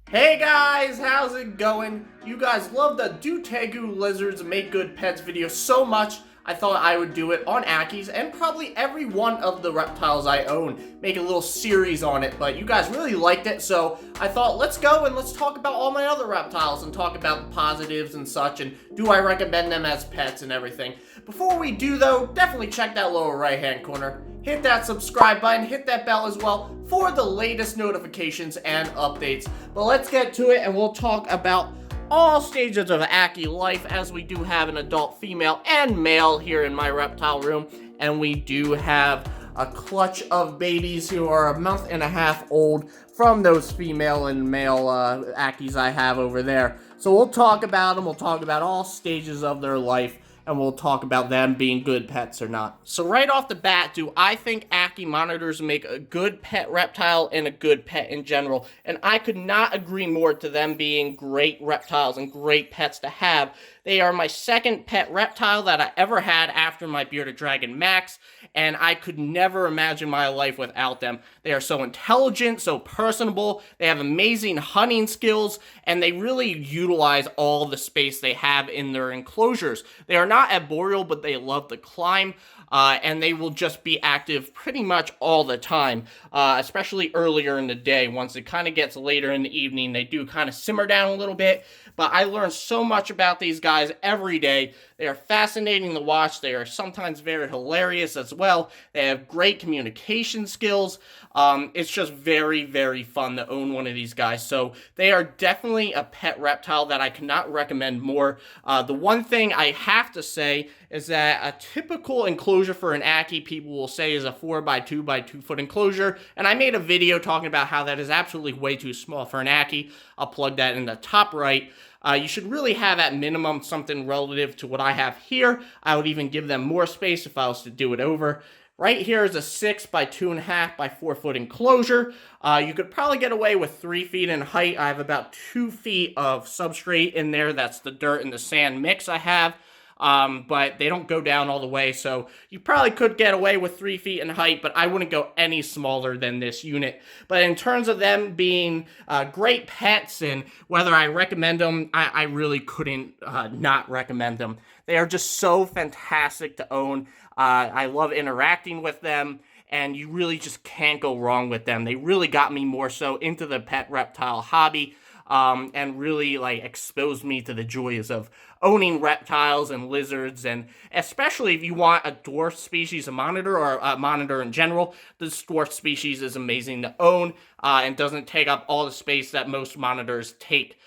Hey guys, how's it going? You guys love the Do Tegu Lizards Make Good Pets video so much, I thought I would do it on Ackies and probably every one of the reptiles I own. Make a little series on it, but you guys really liked it, so I thought let's go and let's talk about all my other reptiles and talk about the positives and such, and do I recommend them as pets and everything. Before we do though, definitely check that lower right hand corner. Hit that subscribe button, hit that bell as well for the latest notifications and updates. But let's get to it and we'll talk about all stages of Ackie life, as we do have an adult female and male here in my reptile room. And we do have a clutch of babies who are a month and a half old from those female and male Ackies I have over there. So we'll talk about them, we'll talk about all stages of their life, and we'll talk about them being good pets or not. So right off the bat, do I think Ackie Monitors make a good pet reptile and a good pet in general? And I could not agree more to them being great reptiles and great pets to have. They are my second pet reptile that I ever had after my bearded dragon Max, and I could never imagine my life without them. They are so intelligent, so personable, they have amazing hunting skills, and they really utilize all the space they have in their enclosures. They are not arboreal, but they love to climb. And they will just be active pretty much all the time, especially earlier in the day. Once it kind of gets later in the evening, they do kind of simmer down a little bit. But I learn so much about these guys every day. They are fascinating to watch. They are sometimes very hilarious as well. They have great communication skills. It's just very, very fun to own one of these guys. So they are definitely a pet reptile that I cannot recommend more. The one thing I have to say is that a typical enclosure for an Ackie, people will say, is a 4x2 by 2 foot enclosure. And I made a video talking about how that is absolutely way too small for an Ackie. I'll plug that in the top right. You should really have at minimum something relative to what I have here. I would even give them more space if I was to do it over. Right here is a 6 by 2.5 by 4 foot enclosure. You could probably get away with 3 feet in height. I have about 2 feet of substrate in there. That's the dirt and the sand mix I have. But they don't go down all the way, so you probably could get away with 3 feet in height, but I wouldn't go any smaller than this unit. But in terms of them being great pets and whether I recommend them, I really couldn't not recommend them. They are just so fantastic to own. I love interacting with them, and you really just can't go wrong with them. They really got me more so into the pet reptile hobby. And really exposed me to the joys of owning reptiles and lizards, and especially if you want a dwarf species, a monitor, or a monitor in general, this dwarf species is amazing to own and doesn't take up all the space that most monitors take.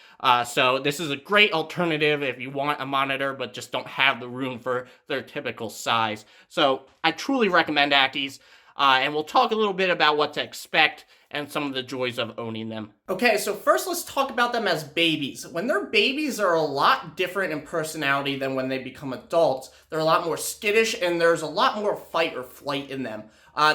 So this is a great alternative if you want a monitor but just don't have the room for their typical size. So I truly recommend Ackies, and we'll talk a little bit about what to expect and some of the joys of owning them. Okay, so first let's talk about them as babies. When they're babies, they're a lot different in personality than when they become adults. They're a lot more skittish, and there's a lot more fight or flight in them.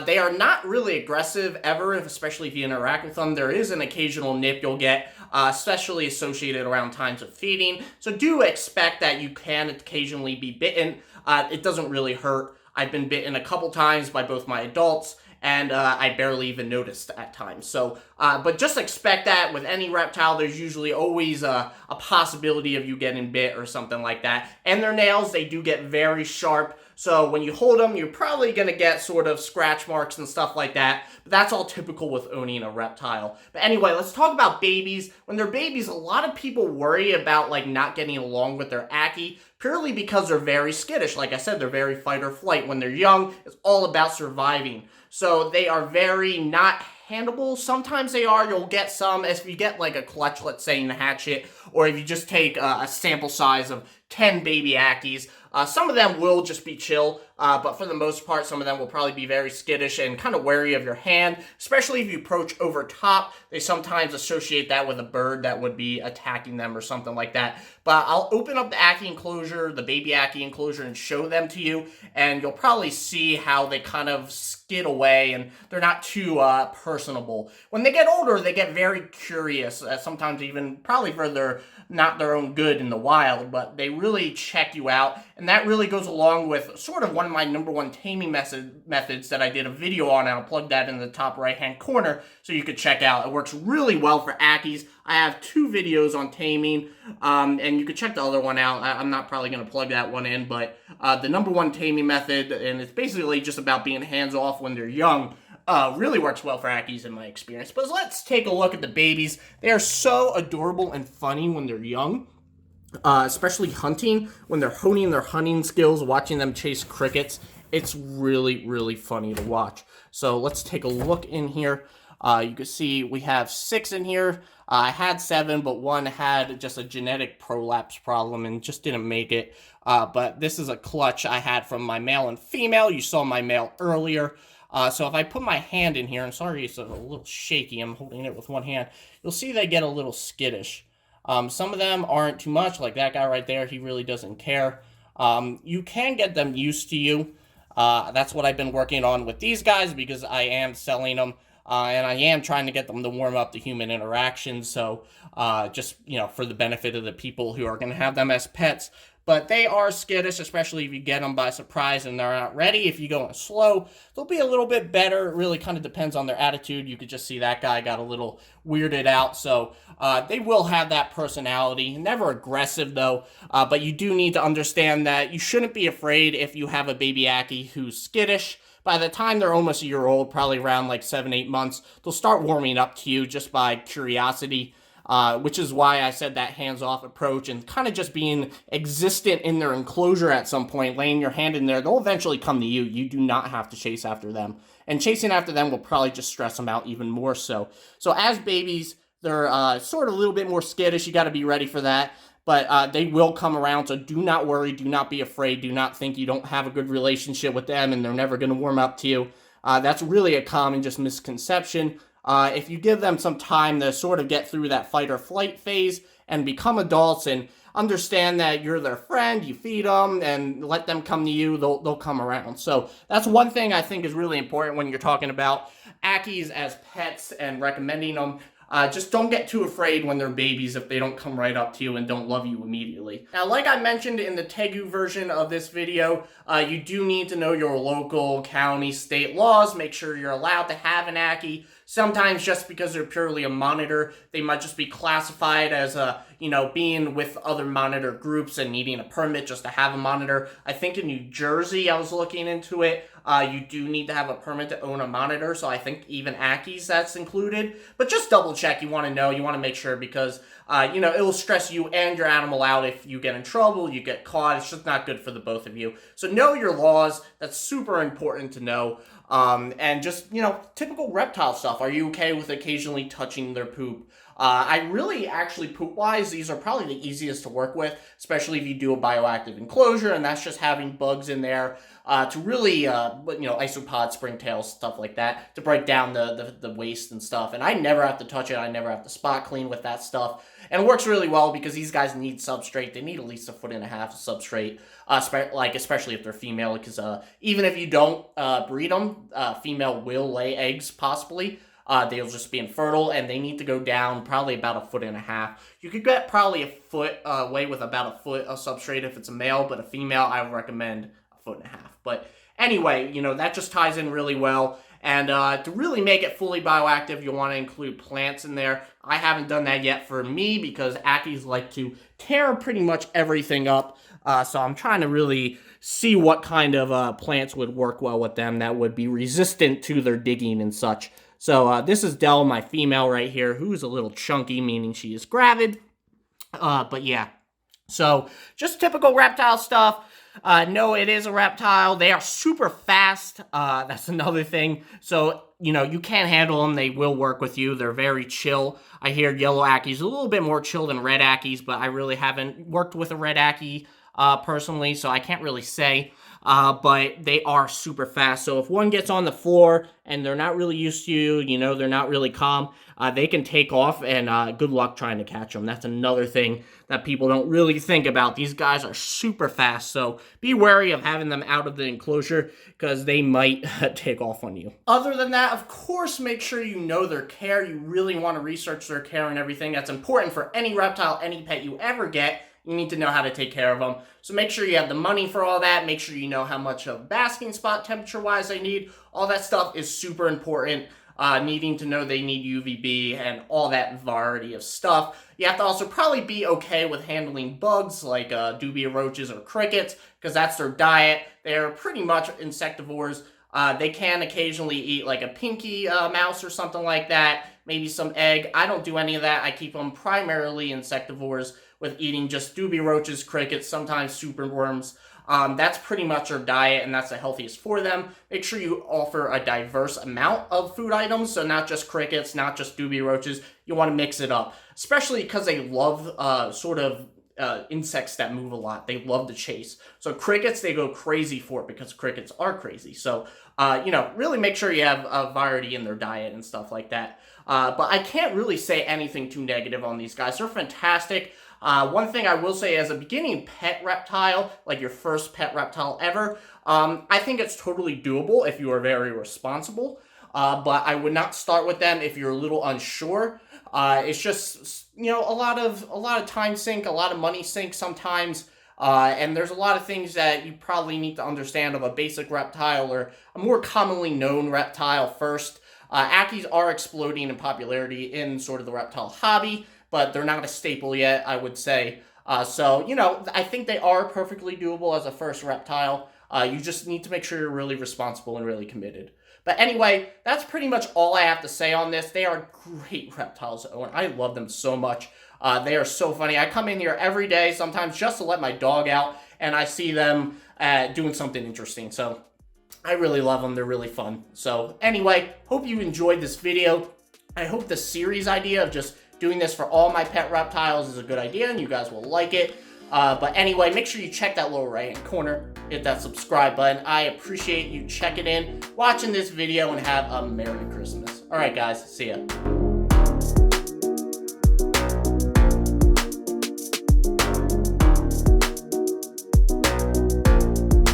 They are not really aggressive ever, especially if you interact with them. There is an occasional nip you'll get, especially associated around times of feeding. So do expect that you can occasionally be bitten. It doesn't really hurt. I've been bitten a couple times by both my adults, and I barely even noticed at times. So, but just expect that with any reptile, there's usually always a possibility of you getting bit or something like that. And their nails, they do get very sharp. So when you hold them, you're probably going to get sort of scratch marks and stuff like that. But that's all typical with owning a reptile. But anyway, let's talk about babies. When they're babies, a lot of people worry about not getting along with their Ackie, purely because they're very skittish. Like I said, they're very fight or flight. When they're young, it's all about surviving. So they are very not handleable. Sometimes they are. You'll get some, if you get a clutch, let's say, in the hatchet, or if you just take a sample size of 10 baby Ackies, some of them will just be chill, but for the most part, some of them will probably be very skittish and kind of wary of your hand, especially if you approach over top. They sometimes associate that with a bird that would be attacking them or something like that. But I'll open up the Ackie enclosure, the baby Ackie enclosure, and show them to you, and you'll probably see how they kind of skid away, and they're not too personable. When they get older, they get very curious, sometimes even probably for not their own good in the wild, but they really really check you out, and that really goes along with sort of one of my #1 taming methods that I did a video on, and I'll plug that in the top right-hand corner so you could check out. It works really well for Ackies. I have 2 videos on taming, and you could check the other one out. I'm not probably going to plug that one in, but the #1 taming method, and it's basically just about being hands-off when they're young, really works well for Ackies in my experience. But let's take a look at the babies. They are so adorable and funny when they're young. Especially hunting, when they're honing their hunting skills, watching them chase crickets. It's really, really funny to watch. So let's take a look in here. You can see we have 6 in here. I had 7, but 1 had just a genetic prolapse problem and just didn't make it. But this is a clutch I had from my male and female. You saw my male earlier. So if I put my hand in here, I'm sorry it's a little shaky, I'm holding it with one hand, you'll see they get a little skittish. Some of them aren't too much, like that guy right there, he really doesn't care. You can get them used to you. That's what I've been working on with these guys because I am selling them. And I am trying to get them to warm up to human interaction, so just, you know, for the benefit of the people who are going to have them as pets. But they are skittish, especially if you get them by surprise and they're not ready. If you go in slow, they'll be a little bit better. It really kind of depends on their attitude. You could just see that guy got a little weirded out. So they will have that personality. Never aggressive, though. But you do need to understand that you shouldn't be afraid if you have a baby Ackie who's skittish. By the time they're almost a year old, probably around like 7-8 months, they'll start warming up to you just by curiosity. Which is why I said that hands-off approach and kind of just being existent in their enclosure at some point, laying your hand in there, they'll eventually come to you. You do not have to chase after them. And chasing after them will probably just stress them out even more so. So as babies, they're sort of a little bit more skittish. You got to be ready for that. But they will come around, so do not worry, do not be afraid, do not think you don't have a good relationship with them and they're never going to warm up to you. That's really a common just misconception. If you give them some time to sort of get through that fight or flight phase and become adults and understand that you're their friend, you feed them and let them come to you, they'll come around. So that's one thing I think is really important when you're talking about Ackies as pets and recommending them. Just don't get too afraid when they're babies if they don't come right up to you and don't love you immediately. Now, like I mentioned in the Tegu version of this video, you do need to know your local, county, state laws. Make sure you're allowed to have an Ackie. Sometimes just because they're purely a monitor, they might just be classified as being with other monitor groups and needing a permit just to have a monitor. I think in New Jersey, I was looking into it, you do need to have a permit to own a monitor, so I think even Ackies that's included. But just double check, you want to know, you want to make sure because, it will stress you and your animal out if you get in trouble, you get caught, it's just not good for the both of you. So know your laws, that's super important to know. And just, typical reptile stuff. Are you okay with occasionally touching their poop? I really, actually, poop-wise, these are probably the easiest to work with, especially if you do a bioactive enclosure, and that's just having bugs in there to really, isopods, springtails, stuff like that, to break down the waste and stuff. And I never have to touch it. I never have to spot clean with that stuff. And it works really well because these guys need substrate. They need at least 1.5 feet of substrate, especially if they're female, because even if you don't breed them, female will lay eggs, possibly. They'll just be infertile, and they need to go down probably about 1.5 feet. You could get probably a foot away with about 1 foot of substrate if it's a male, but a female, I would recommend 1.5 feet. But anyway, that just ties in really well. And to really make it fully bioactive, you'll want to include plants in there. I haven't done that yet for me because Ackies like to tear pretty much everything up. So I'm trying to really see what kind of plants would work well with them that would be resistant to their digging and such. So this is Dell, my female right here, who's a little chunky, meaning she is gravid. But yeah, so just typical reptile stuff. No, it is a reptile. They are super fast. That's another thing. So, you can't handle them. They will work with you. They're very chill. I hear Yellow Ackies a little bit more chill than Red Ackies, but I really haven't worked with a Red Ackie personally, so I can't really say. But they are super fast. So if one gets on the floor and they're not really used to you, they're not really calm, they can take off, and good luck trying to catch them. That's another thing that people don't really think about. These guys are super fast, so be wary of having them out of the enclosure because they might take off on you. Other than that, of course, make sure you know their care. You really want to research their care and everything. That's important for any reptile, any pet you ever get. you need to know how to take care of them. So make sure you have the money for all that. Make sure you know how much of basking spot temperature-wise they need. All that stuff is super important. Needing to know they need UVB and all that variety of stuff. You have to also probably be okay with handling bugs like dubia roaches or crickets, because that's their diet. They're pretty much insectivores. They can occasionally eat like a pinky mouse or something like that, maybe some egg. I don't do any of that. I keep them primarily insectivores with eating just dubia roaches, crickets, sometimes superworms. That's pretty much their diet, and that's the healthiest for them. Make sure you offer a diverse amount of food items, so not just crickets, not just dubia roaches. You want to mix it up, especially because they love insects that move a lot. They love to chase. So crickets, they go crazy for it because crickets are crazy. So, really make sure you have a variety in their diet and stuff like that. But I can't really say anything too negative on these guys. They're fantastic. One thing I will say, as a beginning pet reptile, like your first pet reptile ever, I think it's totally doable if you are very responsible. But I would not start with them if you're a little unsure. It's just, a lot of time sink, a lot of money sink sometimes. And there's a lot of things that you probably need to understand of a basic reptile or a more commonly known reptile first. Ackies are exploding in popularity in sort of the reptile hobby, but they're not a staple yet, I would say. I think they are perfectly doable as a first reptile. You just need to make sure you're really responsible and really committed. But anyway, that's pretty much all I have to say on this. They are great reptiles to own. I love them so much. They are so funny. I come in here every day, sometimes just to let my dog out, and I see them doing something interesting. So I really love them. They're really fun. So anyway, hope you enjoyed this video. I hope the series idea of just doing this for all my pet reptiles is a good idea, and you guys will like it. But anyway, make sure you check that lower right hand corner, hit that subscribe button. I appreciate you checking in, watching this video, and have a Merry Christmas. Alright guys, see ya.